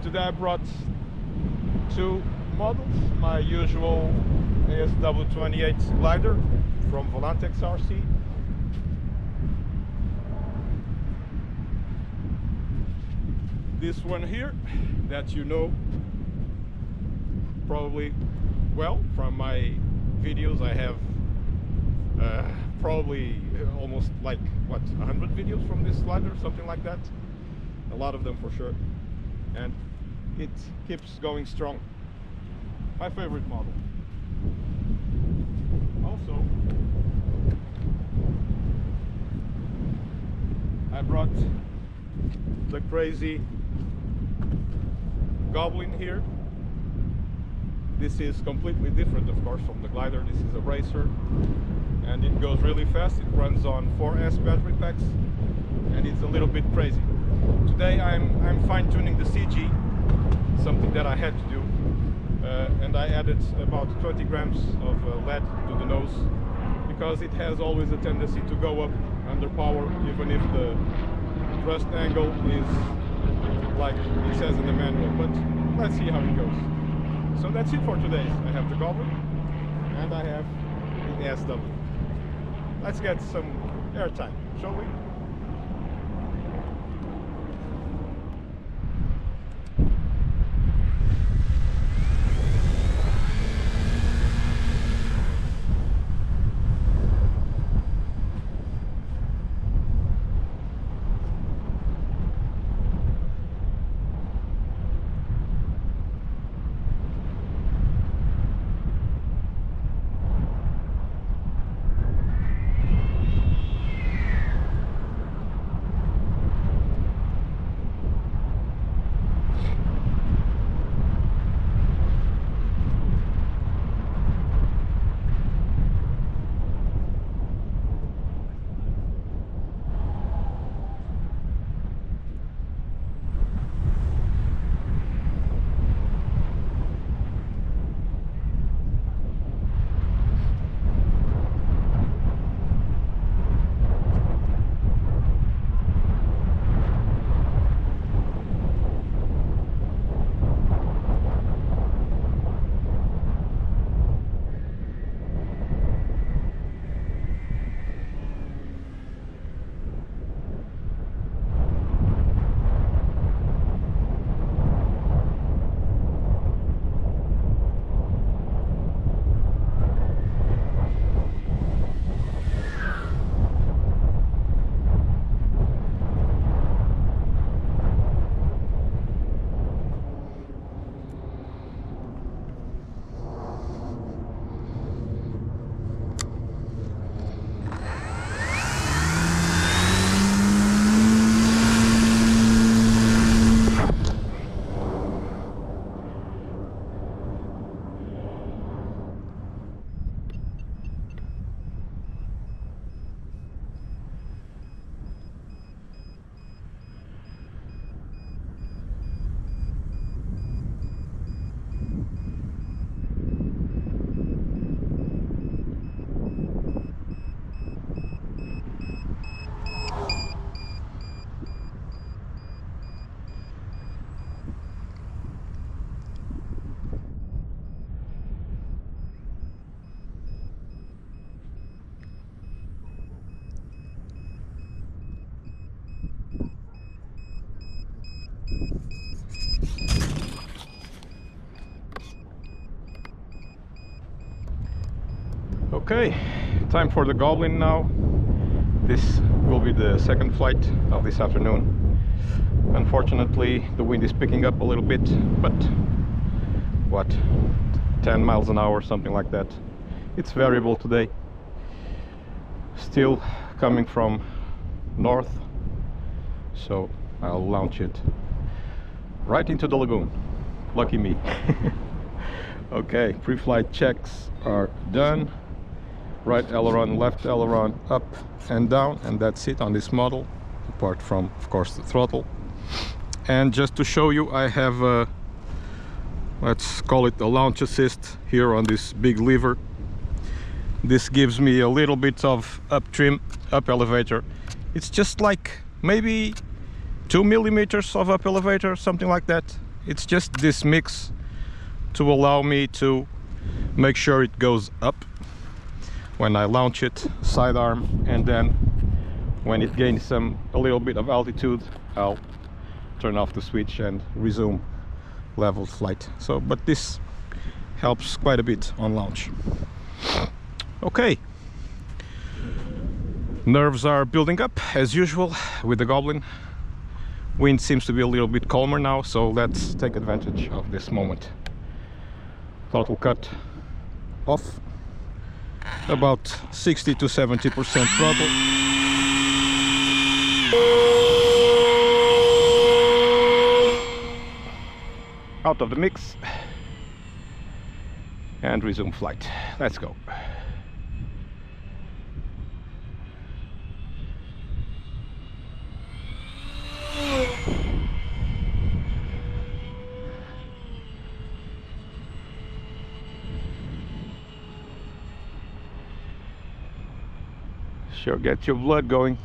Today I brought two models, my usual ASW28 glider from Volantex RC, this one here that you know probably well from my videos. I have probably almost like what, 100 videos from this glider, something like that, a lot of them for sure, and it keeps going strong. My favorite model. Also, I brought the crazy Goblin here. This is completely different, of course, from the glider. This is a racer, and it goes really fast. It runs on 4S battery packs, and it's a little bit crazy. Today I'm fine-tuning the CG, something that I had to do, and I added about 20 grams of lead to the nose, because it has always a tendency to go up under power, even if the thrust angle is like it says in the manual. But let's see how it goes. So that's it for today. I have the Goblin and I have the ASW. Let's get some airtime, shall we? Okay, time for the Goblin now. This will be the second flight of this afternoon. Unfortunately, the wind is picking up a little bit, but what, 10 miles an hour, something like that. It's variable today. Still coming from north, so I'll launch it right into the lagoon. Lucky me. Okay, pre-flight checks are done. Right aileron, left aileron, up and down, and that's it on this model, apart from, of course, the throttle. And just to show you, I have a, let's call it a launch assist here on this big lever. This gives me a little bit of up trim, up elevator. It's just like maybe 2 millimeters of up elevator, something like that. It's just this mix to allow me to make sure it goes up when I launch it, sidearm, and then when it gains a little bit of altitude, I'll turn off the switch and resume level flight. So, but this helps quite a bit on launch. Okay, nerves are building up as usual with the Goblin. Wind seems to be a little bit calmer now, so let's take advantage of this moment. Throttle cut off, about 60 to 70% throttle. Out of the mix and resume flight. Let's go. Sure gets your blood going.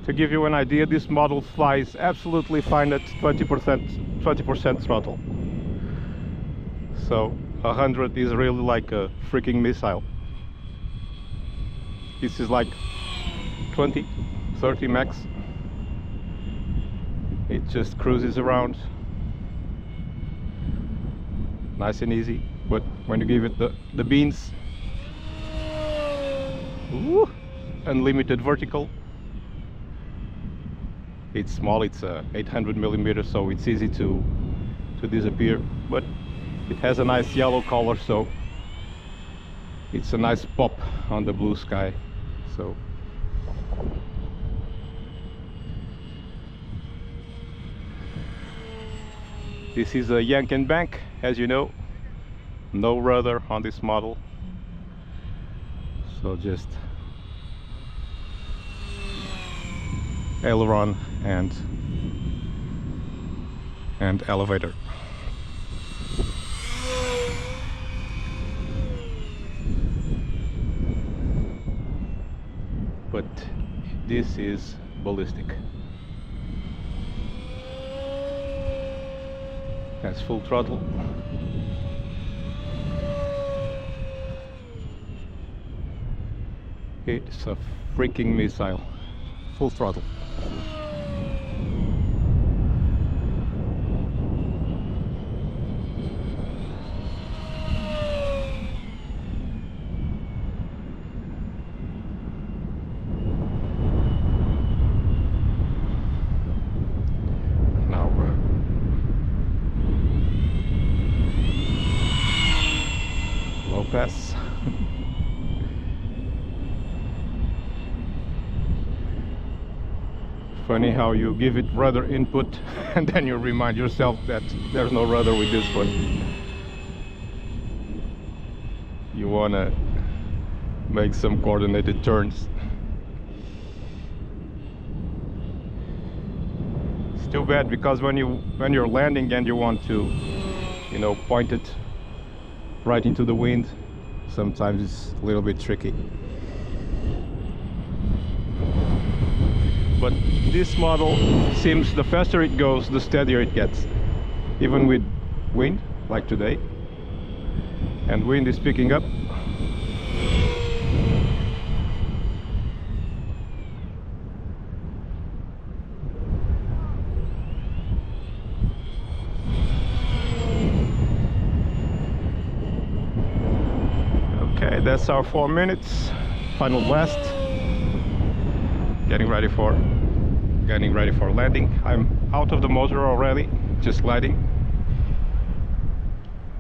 To give you an idea, this model flies absolutely fine at 20% throttle. So 100 is really like a freaking missile. This is like 20, 30 max. It just cruises around, nice and easy. But when you give it the beans, ooh, unlimited vertical. It's small, it's 800 millimeters, so it's easy to disappear, but it has a nice yellow color, so it's a nice pop on the blue sky. So this is a yank and bank, as you know. No rudder on this model, so just aileron and elevator. But this is ballistic. That's full throttle. It's a freaking missile. Full throttle. Now low pass. Funny how you give it rudder input and then you remind yourself that there's no rudder with this one. You wanna make some coordinated turns. It's too bad because when you're landing and you want to, you know, point it right into the wind, sometimes it's a little bit tricky. But this model seems the faster it goes, the steadier it gets, even with wind like today. And wind is picking up. Okay, that's our 4 minutes. Final blast. Getting ready for landing. I'm out of the motor already, just gliding.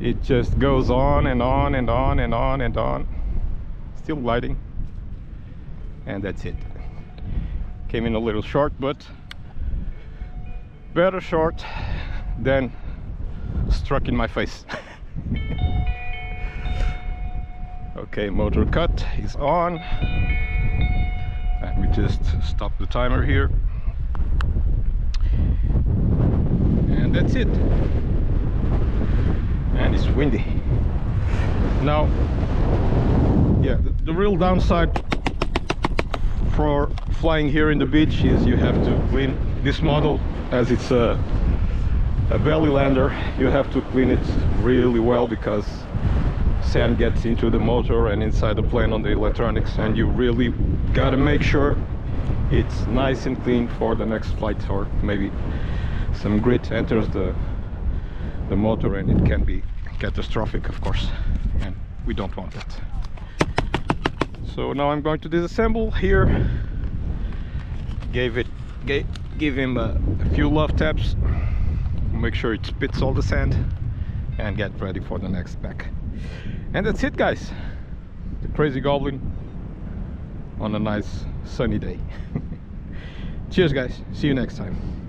It just goes on and on and on and on and on. Still gliding. and that's it. Came in a little short, but better short than struck in my face. Okay, motor cut is on. Let me just stop the timer here. And that's it. And it's windy. Now, yeah, the real downside for flying here in the beach is you have to clean this model, as it's a belly lander. You have to clean it really well because sand gets into the motor and inside the plane on the electronics, and you really gotta make sure it's nice and clean for the next flight, or maybe some grit enters the motor and it can be catastrophic, of course, and we don't want that. So now I'm going to disassemble here. Give him a few love taps, make sure it spits all the sand, and get ready for the next pack. And that's it, guys. The Crazy Goblin on a nice sunny day. Cheers, guys. See you next time.